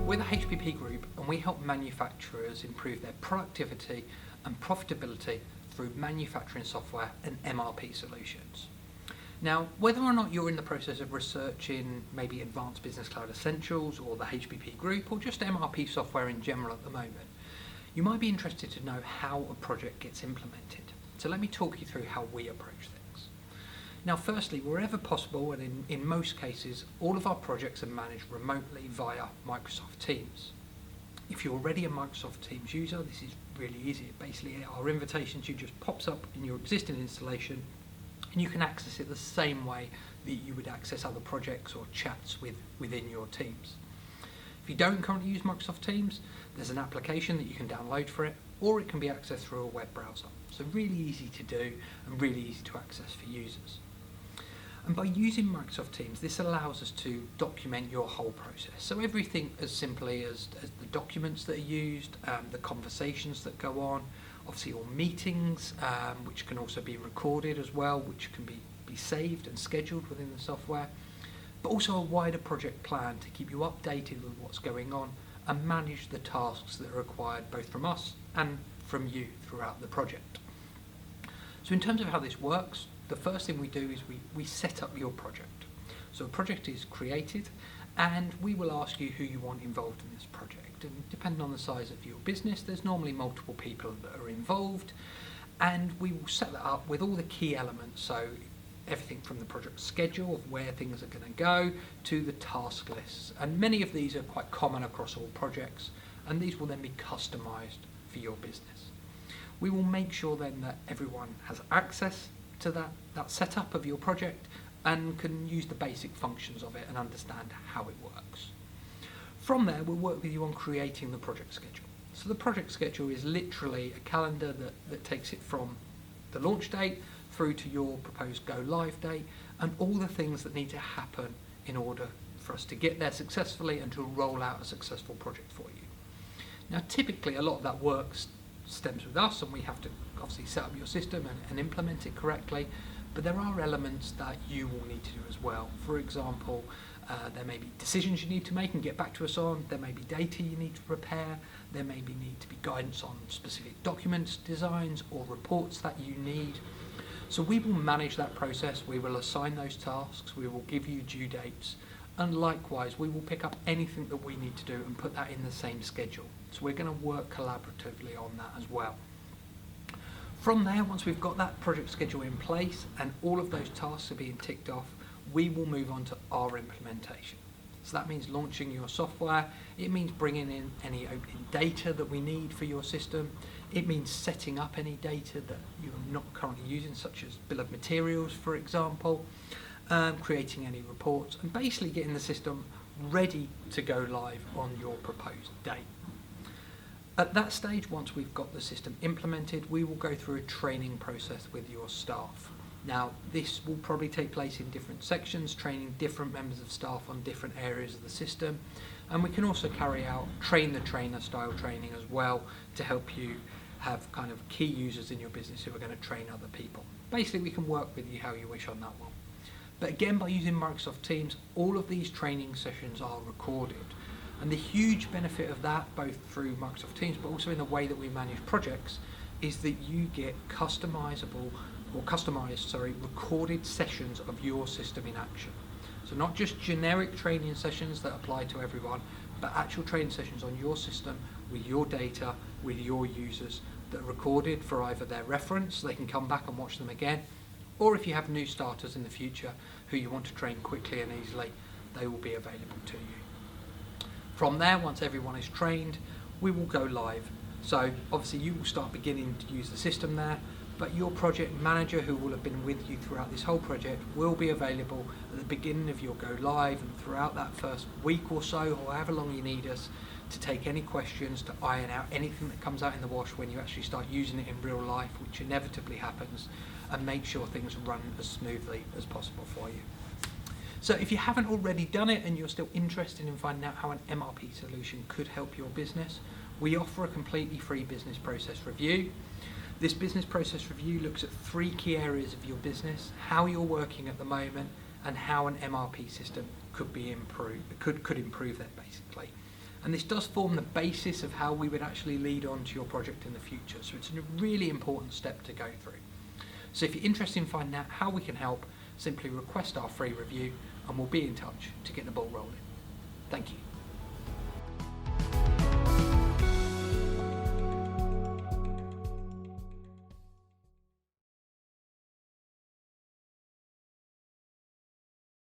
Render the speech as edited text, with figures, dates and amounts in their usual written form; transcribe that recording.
We're the HPP Group and we help manufacturers improve their productivity and profitability through manufacturing software and MRP solutions. Now, whether or not you're in the process of researching maybe Advanced Business Cloud Essentials or the HPP Group or just MRP software in general at the moment, you might be interested to know how a project gets implemented. So let me talk you through how we approach things. Now, firstly, wherever possible, and in most cases, all of our projects are managed remotely via Microsoft Teams. If you're already a Microsoft Teams user, this is really easy. Basically, our invitation to you just pops up in your existing installation, and you can access it the same way that you would access other projects or chats within your teams. If you don't currently use Microsoft Teams, there's an application that you can download for it, or it can be accessed through a web browser. So really easy to do and really easy to access for users. And by using Microsoft Teams, this allows us to document your whole process. So everything as simply as the documents that are used, the conversations that go on, obviously all meetings, which can also be recorded as well, which can be saved and scheduled within the software, but also a wider project plan to keep you updated with what's going on and manage the tasks that are required both from us and from you throughout the project. So in terms of how this works, the first thing we do is we set up your project. So a project is created and we will ask you who you want involved in this project. And depending on the size of your business, there's normally multiple people that are involved, and we will set that up with all the key elements. So everything from the project schedule of where things are going to go to the task lists. And many of these are quite common across all projects, and these will then be customized for your business. We will make sure then that everyone has access to that setup of your project and can use the basic functions of it and understand how it works. From there, we'll work with you on creating the project schedule. So the project schedule is literally a calendar that takes it from the launch date through to your proposed go live date and all the things that need to happen in order for us to get there successfully and to roll out a successful project for you. Now, typically a lot of that work stems with us, and we have to obviously set up your system and implement it correctly, but there are elements that you will need to do as well. For example, there may be decisions you need to make and get back to us on, there may be data you need to prepare, there may need to be guidance on specific documents, designs or reports that you need. So we will manage that process, we will assign those tasks, we will give you due dates, and likewise we will pick up anything that we need to do and put that in the same schedule. So we're going to work collaboratively on that as well. From there, once we've got that project schedule in place and all of those tasks are being ticked off, we will move on to our implementation. So that means launching your software, it means bringing in any opening data that we need for your system, it means setting up any data that you're not currently using, such as bill of materials, for example, creating any reports, and basically getting the system ready to go live on your proposed date. At that stage, once we've got the system implemented, we will go through a training process with your staff. Now, this will probably take place in different sections, training different members of staff on different areas of the system, and we can also carry out train the trainer style training as well to help you have kind of key users in your business who are going to train other people. Basically, we can work with you how you wish on that one. But again, by using Microsoft Teams, all of these training sessions are recorded. And the huge benefit of that, both through Microsoft Teams, but also in the way that we manage projects, is that you get customized recorded sessions of your system in action. So not just generic training sessions that apply to everyone, but actual training sessions on your system with your data, with your users that are recorded for either their reference, so they can come back and watch them again, or if you have new starters in the future who you want to train quickly and easily, they will be available to you. From there, once everyone is trained, we will go live. So obviously you will start beginning to use the system there, but your project manager, who will have been with you throughout this whole project, will be available at the beginning of your go live and throughout that first week or so, or however long you need us, to take any questions, to iron out anything that comes out in the wash when you actually start using it in real life, which inevitably happens, and make sure things run as smoothly as possible for you. So if you haven't already done it and you're still interested in finding out how an MRP solution could help your business, we offer a completely free business process review. This business process review looks at 3 key areas of your business, how you're working at the moment, and how an MRP system could be improved, could improve that basically. And this does form the basis of how we would actually lead on to your project in the future. So it's a really important step to go through. So if you're interested in finding out how we can help, simply request our free review and we'll be in touch to get the ball rolling. Thank you.